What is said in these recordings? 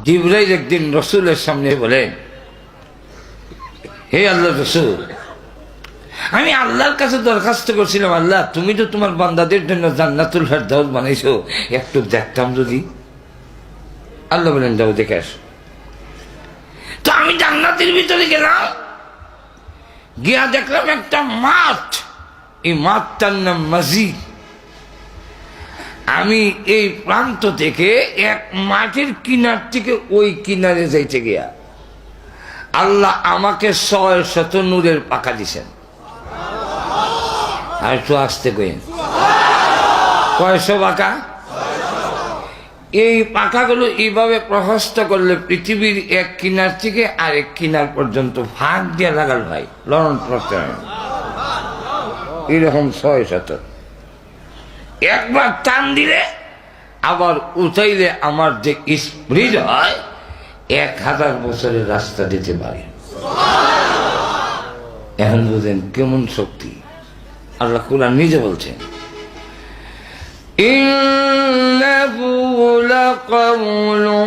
জিবরাইল একদিন রসুলের সামনে বলেন, হে আল্লাহ রসুল, আমি আল্লাহর কাছে দরখাস্ত করছিলাম, আল্লাহ তুমি তো তোমার বান্দাদের জন্য জান্নাতুল ফেরদাউস বানাইছো, একটু দেখতাম যদি। আল্লাহ বলেন যাও দেখে আসো। তো আমি জান্নাতের ভিতরে গেলাম, গিয়া দেখলাম একটা মাঠ, এই মাঠটার নাম মসজিদ। আমি এই প্রান্ত থেকে এক মাঠের কিনার থেকে ওই কিনারে যাইতে গিয়া আল্লাহ আমাকে 600 নূরের পাকা দিছেন। আর একটু আসতে কইেন, কয়শো পাকা? এই পাকাগুলো এইভাবে প্রশস্ত করলে পৃথিবীর এক কিনার থেকে আরেক কিনার পর্যন্ত ভাগ দিয়ে লাগাল ভাই, লড়ন এরকম 600। একবার টান দিলে আবার উঠাইলে আমার যে স্পিড হয় 1000 বছরের রাস্তা দিতে পারে। এখন বুঝেন কেমন শক্তি। আল্লাহ কুরআন নিজে বলছেন, ইন্নাহু লাকাউলু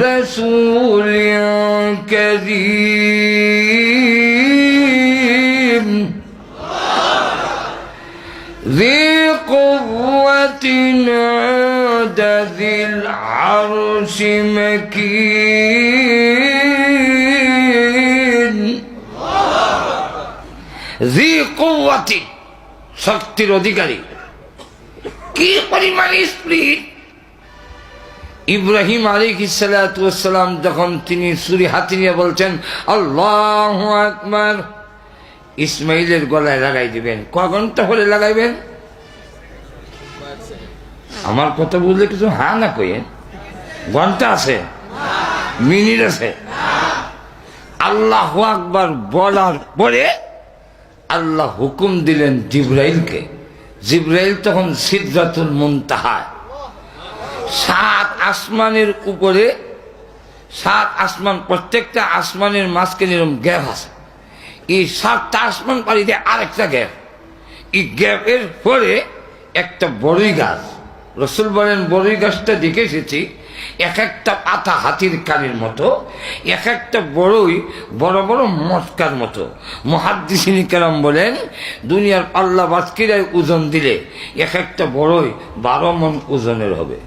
রাসূলিন কারীম ذي قوة عند ذي العرش مكين ذي قوة শক্তির অধিকারী। কি পরিমাণ স্পিড! ইব্রাহিম আলাইহিস সালাতু ওয়াস সালাম যখন তিনি ছুরি হাতে নিয়ে বলছেন আল্লাহু আকবার, ইসমাইলের গলায় লাগাই দিবেন। কয় ঘন্টা হলে লাগাইবেন? আমার কথা বুঝলে কিছু হা না কইেন। ঘন্টা আছে? মিনিট আছে? আল্লাহু আকবার বলার পরে আল্লাহ হুকুম দিলেন জিবরাইলকে। জিবরাইল তখন সিদরাতুল মুনতাহা, 7 আসমানের উপরে, 7 আসমান, প্রত্যেকটা আসমানের মাঝখানে এরকম গ্যাপ আছে। এই 7টা আসমান পাড়ি দিয়ে আরেকটা গ্যাপ, এই গ্যাপের পরে একটা বড়ই গাছ। রসুল বলেন বড়ই গাছটা দেখে এসেছি, এক একটা পাতা হাতির কানের মতো, এক একটা বড়ই বড় বড় মটকার মতো। মুহাদ্দিসিন কেরাম বলেন দুনিয়ার পাল্লা বাজকিরায় ওজন দিলে এক একটা বড়ই 12 মণ ওজনের হবে।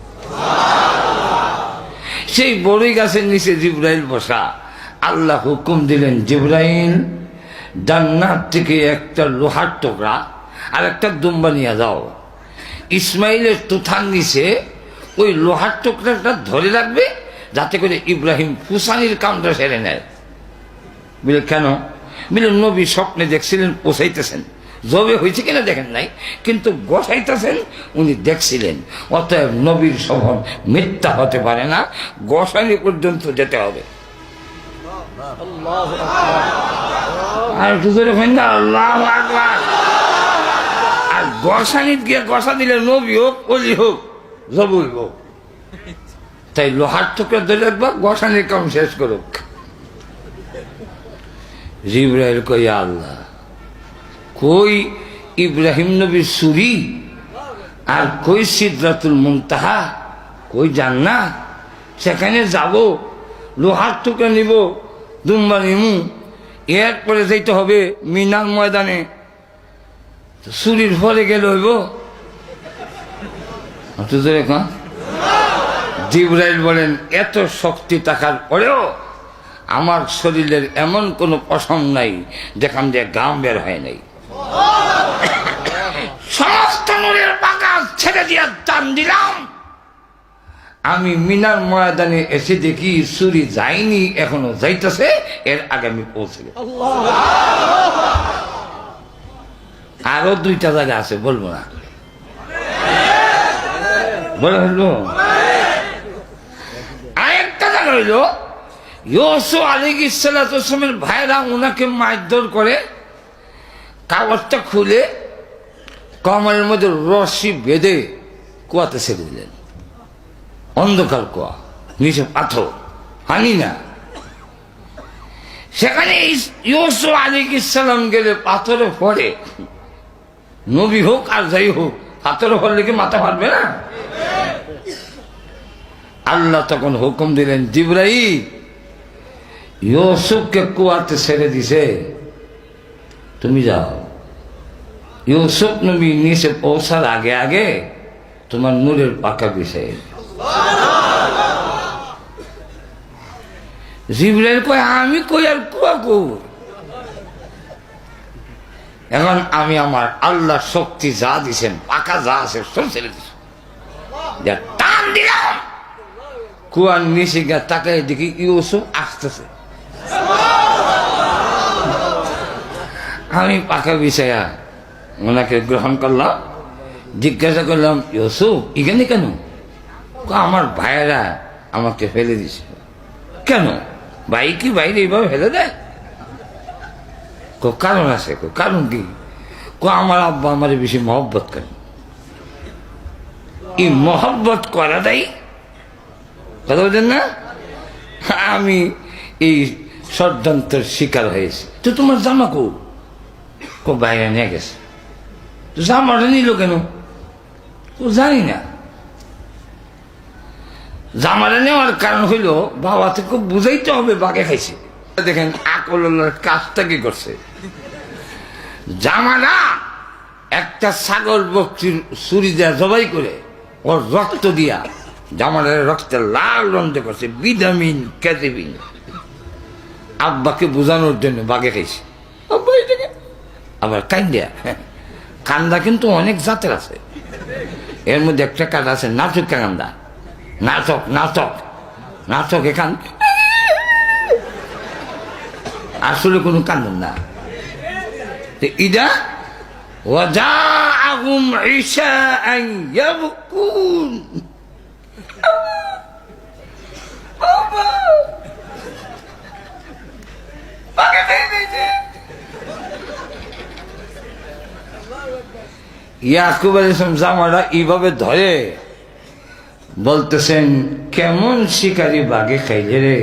সেই বড়ই গাছের নিচে জিবরাইল বসা। আল্লাহ হুকুম দিলেন জিবরাইল জান্নাত থেকে একটা লোহার টুকরা আর একটা দুম্বা নিয়ে যাও। ইসমাইলের তুথার নিচে ওই লোহার টুকরাটা ধরে রাখবে যাতে করে ইব্রাহিম ফুসানির কামটা সেরে নেয়। বলে কেন? বলে নবী স্বপ্নে দেখছিলেন পৌঁছাইতেছেন, জবে হয়েছে কিনা দেখেন নাই, কিন্তু গোসাইতেছেন উনি দেখছিলেন। অতএব নবীর সফর মিথ্যা হতে পারে না, গোসানি পর্যন্ত যেতে হবে। আর দুজনে হয় না আল্লাহু আকবার। আর গোসানিত গিয়ে গোসা দিলে নবী হোক, অলি হোক, জবই হোক। তাই লোহার টুকরা ধরে রাখবা, গোসানির কাম শেষ করুক। জিবরাইল কই আল্লাহ, কই ইব্রাহিম নবীর ছুরি, আর কই সিদরাতুল মুনতাহা, কই জান্নাত, সেখানে যাব, লোহার টুকরা নিব, দুম্বা নিমু, এরপরে যাইতে হবে মিনার ময়দানে। ছুরির ফলে গেলে হইব? জিবরাইল বলেন এত শক্তি থাকার পরেও আমার শরীরের এমন কোনো পশম নাই যেখান দিয়ে গাম বের হয় নাই। সমস্ত নূরের পাকা ছেড়ে দিয়ে টান দিলাম, আমি মিনার ময়দানে এসে দেখি ছুরি যায়নি, এখনো যাইতেছে, এর আগে আমি পৌঁছে গেছি। আরো 2টা জায়গা আছে, বলবো না, বলে হইল। আরেকটা জায়গা হইল ইউসুফ আলাইহিস সালামের ভাইরা ওনাকে মারধর করে, কাগজটা খুলে কমরের মধ্যে রশি বেঁধে কুয়াতে ছেড়ে দিলেন। অন্ধকার কুয়া, নিচে পাথর, হানি না। সেখানে ইউসুফ আলাইহিস সালাম গেলে পাথরে পড়ে, নবী হোক আর যাই হোক, পাথরে পড়লে কি মাথা ফাটবে না? আল্লাহ তখন হুকুম দিলেন, জিবরাইল ইউসুফকে কুয়াতে ছেড়ে দিছে, তুমি যাও। ইউসুফ নবী নিচে পৌঁছার আগে আগে তোমার নূরের পাকা বিষয়। জিবরাইল কয়, আমি কই আর কুয়া কই? এখন আমি আমার আল্লাহ শক্তি যা দিছেন, পাকা যা আছে সব ছেড়ে দিছি, যা টান দিলাম, কুয়ার নিচে গিয়ে তাকাই দেখি ইউসুফ আসতেছে। আমি পাকা বিছায়া ওনাকে গ্রহণ করলাম, জিজ্ঞাসা করলাম, ইউসুফ এখানে কেন? আমার ভাইয়েরা আমাকে ফেলে দিছে। কেন ভাই কি বাইরে এইভাবে ফেলে দেয়? কারণ আছে। কারণ কি? আমার আব্বা আমার বেশি মহব্বত করে। এই মহব্বত করা দেয় কথা বলছেন না? আমি এই ষড়যন্ত্রের শিকার হয়েছি। তো তোমার জামা কো বাইরে নিয়ে গেছে। তো জামাটা নিল কেন? জানি না। জামাটা নেওয়ার কারণ হইল বাবা থেকে বুঝাইতে হবে বাগে খাইছে। দেখেন আকলের কাজটা কি করছে। জামাটা একটা ছাগল বকরির ছুরি দেয়া জবাই করে ওর রক্ত দিয়া জামাটার রক্তে লাল রঙে করছে, ভিটামিন ক্যাটেবিন। আব্বাকে বোঝানোর জন্য বাগে খাইছে। আবার কান্দা, কান্দা কিন্তু অনেক জাতের আছে। এর মধ্যে একটা কাজ আছে নাটক কান্দা। নাটক নাটক নাটক এখান আসলে কোনো কান্দন না। ইদা ওয়াজাআহুম ইশাআন ইয়াবকুন, ইয়াকুব আলাইহিস সালাম জামাটা এইভাবে ধরে বলতেছেন, কেমন শিকারি বাগে খাইলে রে,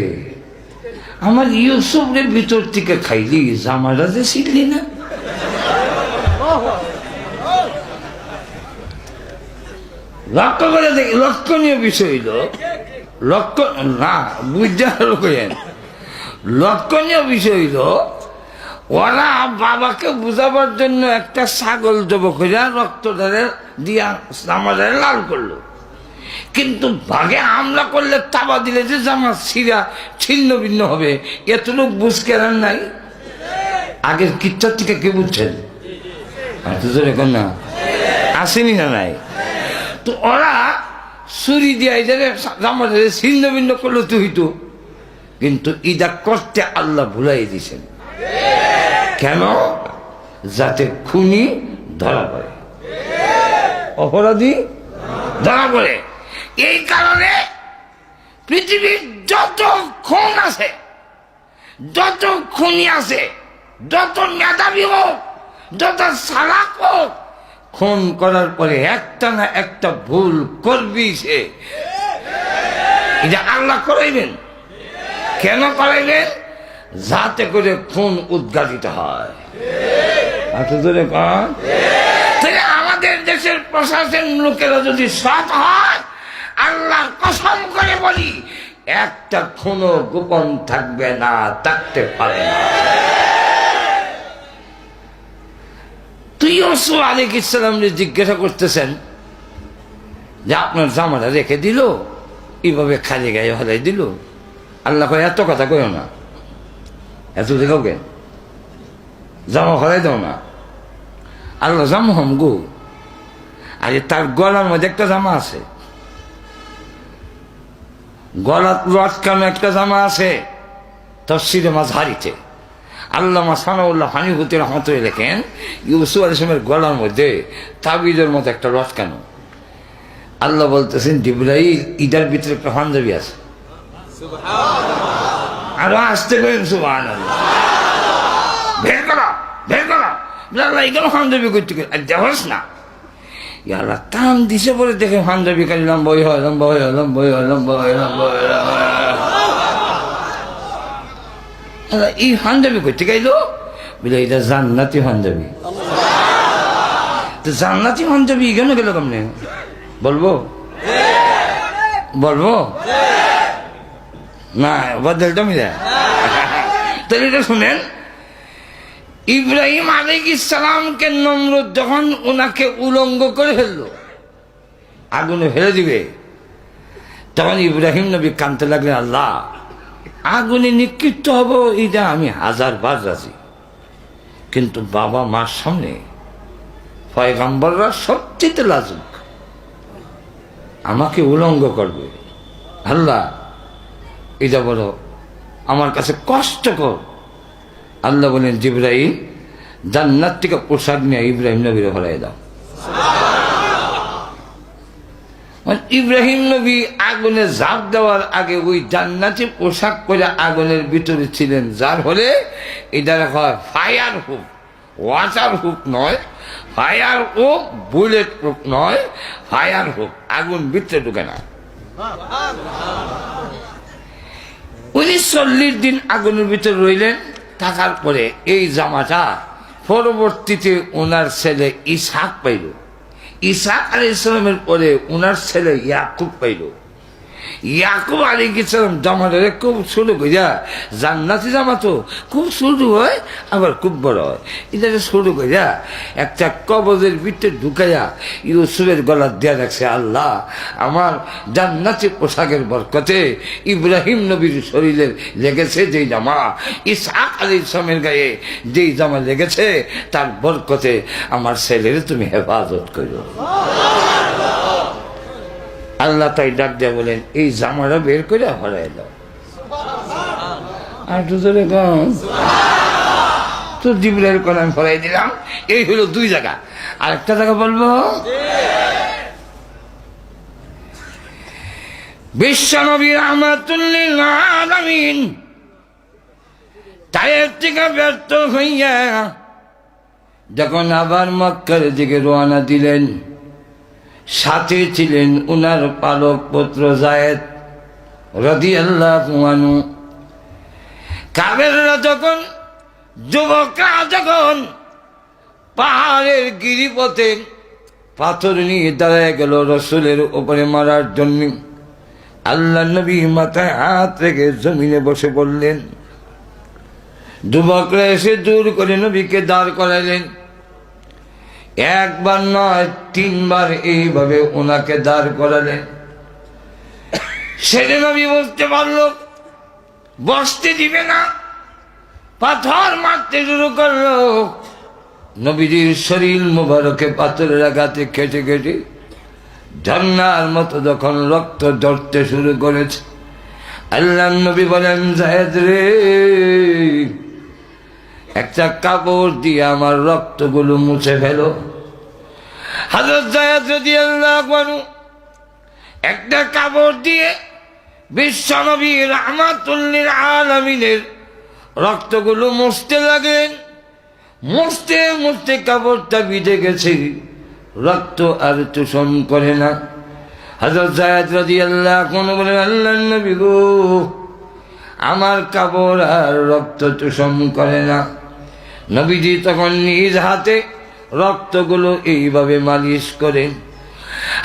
আমার ইউসুফের ভিতর থেকে খাইলি, জামাটা যে ছিললি না। লক্ষ্য করে দেখি, লক্ষণীয় বিষয় হইল না বুঝেন, লক্ষণীয় বিষয় হইল ওরা বাবাকে বুঝাবার জন্য একটা ছাগল জব করে রক্ত দিয়া জামাটারে লাল করলো, কিন্তু ভাগে হামলা করলে তাবা দিলে যে জামা ছিঁড়া ছিন্ন ভিন্ন হবে, এতটুক বুঝ কেরান নাই। আগের কিচ্ছার থেকে কে বুঝছেন? এখন না আসেনি না নাই? তো ওরা ছুরি দিয়ে জামাটা ছিন্ন ভিন্ন করলো তো হইতো, কিন্তু ইদা করতে আল্লাহ ভুলাই দিছেন। কেন? যাতে খুনি ধরা পড়ে, অপরাধী ধরা পড়ে। এই কারণে পৃথিবীর যত খুন আছে, যত খুনি আছে, যত মেধাবী হোক, যত চালাক হোক, খুন করার পরে একটা না একটা ভুল করবি সে। এটা আল্লাহ করাইবেন। কেন করাইবেন? যাতে করে খুন উদ্ঘাটিত হয়। আমাদের দেশের প্রশাসন লোকেরা যদি সৎ হয়, আল্লাহর কসম করে বলি, একটা খুনও গোপন থাকবে না, থাকতে পারে না। তুই ইউসুফ আলাইহিস সালামকে জিজ্ঞাসা করতেছেন যে আপনার জামাটা রেখে দিল, এইভাবে খালি গায়ে হলাই দিল। আল্লাহ কয়, এত কথা কইও না, এত দেখাও কেন, জামা হলাই দাও না। আল্লাহ জামা হম গো, আরে তার গলার মধ্যে একটা জামা আছে, গলার লটকানো একটা জামা আছে। তাফসীরে মাযহারিতে আল্লামা সানাউল্লাহ হানিফুতি রহমাতুল্লাহ লেখেন, ইউসুফ আলাইহিস সালামের গলার মধ্যে তাবিজের মতো একটা লটকানো। আল্লাহ বলতেছেন, জিবরাইল ইদার ভিতরে একটা পাঞ্জাবি আছে। আরো আসতে করেন সুবহানাল্লাহ, বের করো বের করো। আল্লাহ এগুলো পাঞ্জাবি করতে দেখোস না, আল্লাহ টান দিছে পরে দেখে পাঞ্জাবি কালি লম্বা হয়, লম্বা হয়, লম্বা হয়, লম্বা হয়, লম্বা হয়। এই পাঞ্জাবি করতে গাইলো বলে, এটা জান্নাতি পাঞ্জাবি। তো জান্নাতি পাঞ্জাবি কেন গেল কেমনে? বলবো বলবো না বদলটা মিলে তাহলে এটা শুনেন, ইব্রাহিম আলাইহিস সালামকে নমরুদ যখন ওনাকে উলঙ্গ করে ফেললো, আগুনে ফেলে দিবে, তখন ইব্রাহিম নবী কাঁদতে লাগলেন, আল্লাহ আগুনে নিক্ষিপ্ত হব এটা আমি 1000 বার রাজি, কিন্তু বাবা মার সামনে পয়গম্বররা সবচেয়ে লাজুক, আমাকে উলঙ্গ করবে, আল্লাহ এটা বড় আমার কাছে কষ্টকর। আল্লাহ বলেন, জিবরাইল জান্নাত থেকে পোশাক নিয়ে ইব্রাহিম নবীর হরাই দাও। ইব্রাহিম নবী আগুনে ঝাঁপ দেওয়ার আগে ওই জান্নাতি পোশাক পরে আগুনের ভিতরে ছিলেন, যার হলে এটা হয় ফায়ার প্রুফ, ওয়াটার প্রুফ নয়, ফায়ার প্রুফ, বুলেট প্রুফ নয়, ফায়ার প্রুফ, আগুন ভিতরে ঢুকে না। 40 দিন আগুনের ভিতরে রইলেন, থাকার পরে এই জামাটা পরবর্তীতে ওনার ছেলে ইসহাক পাইল, ইসহাক আলাইহিস সালামের পরে ওনার ছেলে ইয়াকুব পাইল। ইয়াকুব আলাইহিস সালাম জামাটারে খুব ছোট কইরা, জান্নাতি জামা তো খুব ছোট হয় আবার খুব বড় হয়, এটা ছোট কইরা একটা কবজের ভিতরে ঢুকাইয়া ইউসুফের গলা দেয়া রাখছে, আল্লাহ আমার জান্নাতি পোশাকের বরকতে ইব্রাহিম নবীর শরীরে লেগেছে যেই জামা, ইসহাক আলাইহিস সালামের গায়ে যেই জামা লেগেছে তার বরকতে আমার ছেলের তুমি হেফাজত করো। আল্লাহ তাই ডাক দেয়া বলেন, এই জামাটা বের করে হরাই দাও। আর দুজনে কম তো জিবরাইল কোন আমি হরাই দিলাম। এই হলো 2 জায়গা। আর একটা জায়গা বলবো, বিশ্বনবী রাহমাতুল লিল আলামিন তায়েফ থেকে ব্যর্থ হইয়া যখন আবার মক্কার দিকে রওনা দিলেন, সাথে ছিলেন উনার পালক পুত্র যায়েদ রাদিয়াল্লাহু আনহু। কাফেররা যখন, যুবকরা যখন পাহাড়ের গিরিপথে পাথর নিয়ে দাঁড়ায় গেল রাসূলের উপরে মারার জন্য, আল্লাহ নবী মাথায় হাত রেখে জমিনে বসে পড়লেন। যুবকরা এসে জোর করে নবীকে দাঁড় করাইলেন। 1 বার নয় 3 বার এইভাবে ওনাকে দাঁড় করালেন। সেদিন নবী বুঝতে পারল বসতে দিবে না, পাথর মারতে শুরু করলো। নবীজির শরীর মুবারকে পাথরের আঘাতে কেটে কেটে ঝর্ণার মতো যখন রক্ত ঝরতে শুরু করেছে, আল্লাহ নবী বলেন, যায়েদ রে, একটা কাপড় দিয়ে আমার রক্তগুলো মুছে ফেলো। হযরত যায়েদ রাদিয়াল্লাহু আনহু একটা কাপড় দিয়ে বিশ্বনবী রাহমাতুল লিল আলামিনের রক্তগুলো মুছতে লাগলেন। মুছতে মুছতে কাপড়টা ভিজে গেছে, রক্ত আর শোষণ করে না। হযরত যায়েদ রাদিয়াল্লাহু আনহু বলেন, আল্লাহর নবী গো, আমার কাপড় আর রক্ত শোষণ করে না। নবীজি তখন নিজ হাতে রক্তগুলো এইভাবে মালিশ করেন।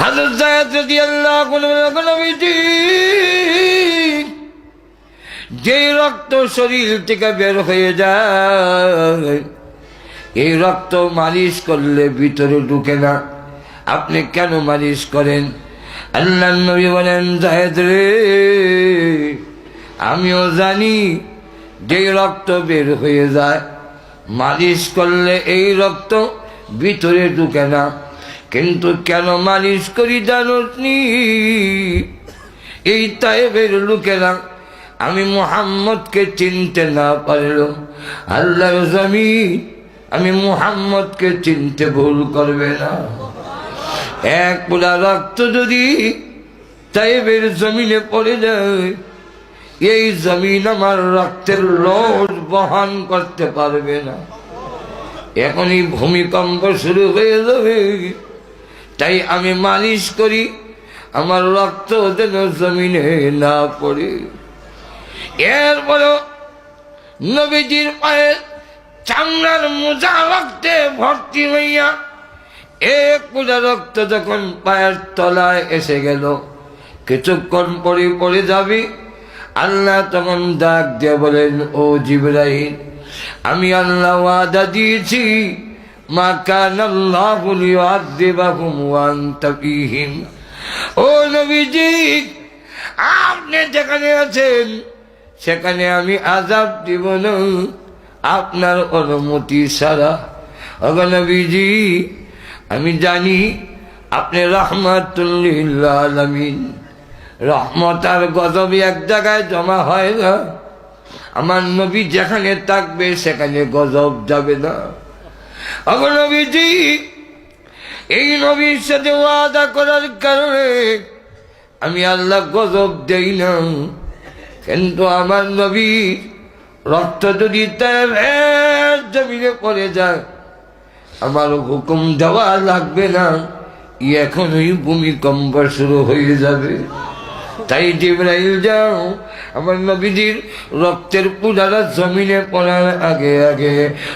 হযরত যায়েদ রাদিয়াল্লাহু আনহু বলেন, নবীজি, যে রক্ত শরীর থেকে বের হয়ে যায়, এই রক্ত মালিশ করলে ভিতরে ঢুকে না, আপনি কেন মালিশ করেন? আল্লাহর নবী বলেন, যায়েদ রে, আমিও জানি যে রক্ত বের হয়ে যায়, মালিশ করলে এই রক্ত ভিতরে ঢুকে না, কিন্তু কেন মালিশ করি জানোনি? এই তায়েফের লোকেরা আমি মুহাম্মদকে চিনতে না পারল, আল্লাহর জমিন আমি মুহাম্মদকে চিনতে ভুল করবে না। 1 পোলা রক্ত যদি তায়েফের জমিনে পড়ে যায়, এই জমিন আমার রক্তের লোড বহন করতে পারবে না। এখনই ভূমিকম্প শুরু হয়ে যাবে। তাই আমি মালিশ করি আমার রক্ত যেন জমিনে না পড়ে। এরপরও নবীজির পায়ে চামড়ার মোজা রক্তে ভর্তি হইয়া 1 পোলা রক্ত যখন পায়ের তলায় এসে গেল, কিছুক্ষণ পরে পড়ে যাবে, আল্লাহ তখন ডাক দিয়ে বলেন, ও জিবরাইল, আমি আল্লাহ ওয়াদা দিয়েছি, মা কানাল্লাহু লিয়ুআযিবাহুম ওয়া আনতা ফীহিম। ও নবীজি, আপনি যেখানে আছেন সেখানে আমি আযাব দিব না আপনার অনুমতি ছাড়া। ওগো নবীজি, আমি জানি আপনি রাহমাতুল লিল আলামিন। রহমত আর গজব এক জায়গায় জমা হয় না। আমার নবী যেখানে থাকবে সেখানে গজব যাবে না। ওগো নবীজি, এই নবীর সাথে ওয়াদা করার কারণে আমি আল্লাহ গজব দেই না, কিন্তু আমার নবী রক্ত যদি তার জমিনে পড়ে যায় আমার হুকুম দেওয়া লাগবে না, এখনই ভূমিকম্প শুরু হয়ে যাবে। তাই জিবরাইল যাও, আমার নবীজির রক্তের পুজারা জমিনে পড়ার আগে আগে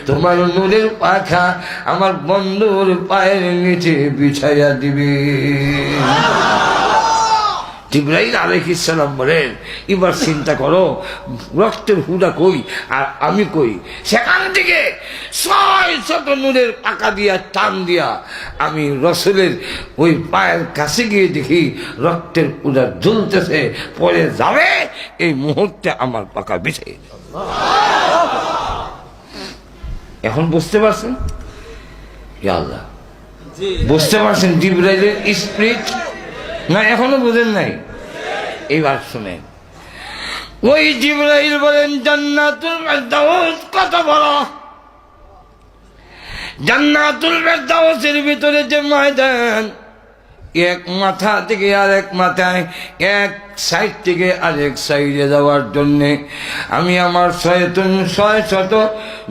তোমার নূরের পাখা আমার বন্ধুর পায়ের নিচে বিছাইয়া দিবে। জিবরাইল আলাইহিস সালাম বলেন, এবার চিন্তা করো, রক্তের হুদা কই আর আমি কই। সেখান থেকে 600 নূরের পাকা দিয়া টান দিয়া আমি রসুলের ওই পায়ের কাছে গিয়ে দেখি রক্তের পুজা ঝুলতেছে, পরে যাবে, এই মুহূর্তে আমার পাকা বিছাই। এখন বুঝতে পারছেন? ইয়া আল্লাহ, বুঝতে পারছেন জিবরাইলের স্পিরিট? না এখনো বুঝেন নাই? এইবার শুনেন, ওই জিবরাইল বলেন, জান্নাতুল ফেরদাউস কত বড়! জান্নাতুল ফেরদাউসের ভিতরে যে ময়দান, এক মাথা থেকে আরেক মাথায়, এক সাইড থেকে আরেক সাইডে যাওয়ার জন্যে আমি আমার 600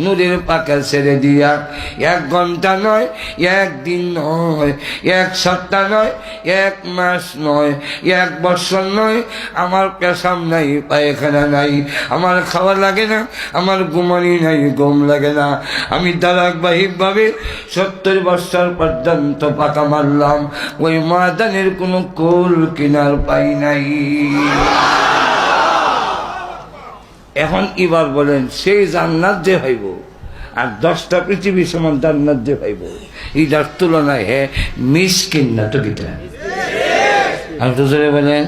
নূরের পাকা ছেড়ে দিয়া 1 ঘন্টা নয়, 1 দিন নয়, 1 সপ্তাহ নয়, 1 মাস নয়, 1 বছর নয়, আমার পেশাব নাই, পায়খানা নাই, আমার খাওয়া লাগে না, আমার ঘুমানি নাই, ঘুম লাগে না। আমি ধারাবাহিকভাবে 70 বছর পর্যন্ত পাকা মারলাম, ওই ময়দানের কোনো কুল কিনার পাই নাই। এখন এবার বলেন, সেই জান্নাত যে হইব আর 10টা পৃথিবী সমান জান্নাত যে হইব, এটার তুলনায় মিসকিন না তো কিটা? আর তো জোরে বলেন।